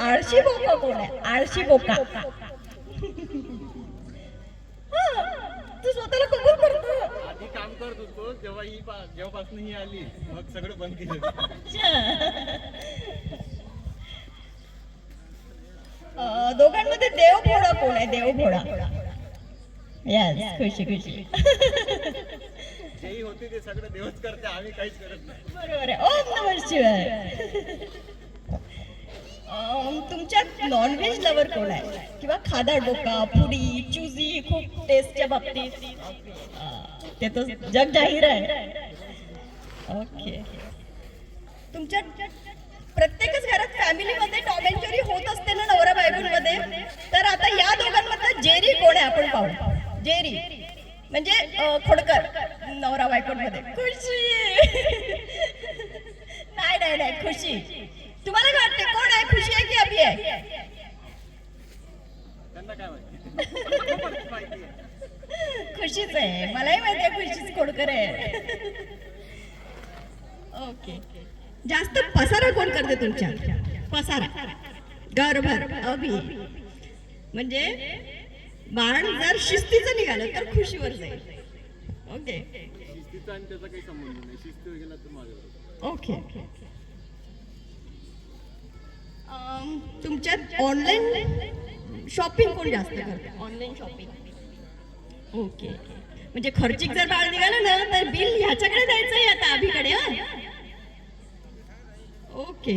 आळशी बोका कोण आहे? आळशी बोका. तू स्वतःला कबूल करतो. आधी काम करत होतो जेव्हापासून ही आली मग सगळं बंद केलं. दोघांमध्ये देव भोळा कोण आहे? देव भोळा. यस, खुशी खुशी. जेही होते ते सगळं देवच करते, आम्ही काहीच करत नाही. बरोबर आहे. ओम नमः शिवाय. तुमच्यात नॉनव्हेज लवर कोण आहे? किंवा खादाड बोका, पुडी, चुजी, खूप टेस्टच्या बाबतीत ते तर जग जाहीर आहे. ओके. तुमच्या प्रत्येकच घरात फॅमिलीमध्ये टॉम अँड जेरी होत असते ना नवरा बायकोमध्ये. तर आता या दोघांमधलं जेरी कोण आहे आपण पाहू. जेरी म्हणजे खोडकर नवरा बायकोमध्ये. खुशी. नाही नाही नाही, खुशी. तुम्हाला काय वाटते कोण आहे? खुशी आहे की अभि आहे? त्यांना काय माहिती? खुशीच आहे. मलाही माहिती आहे खुशीच खोडकर आहे. ओके. जास्त पसारा कोण करते तुमच्या? पसारा घरभर अभि. म्हणजे बाण जर शिस्तीचं निघालं तर खुशीवर जाईल. ओके. शिस्तीचा आणि त्याचा काही संबंध नाही. शिस्तीवर गेला तर माझ्यावर. ओके. तुमच्यात ऑनलाईन शॉपिंग कोण जास्त करते? Online shopping. ओके. म्हणजे खर्चिक जर बाळ निघालं ना तर बिल ह्याच्याकडे द्यायचंय आता अभिकडे. ओके.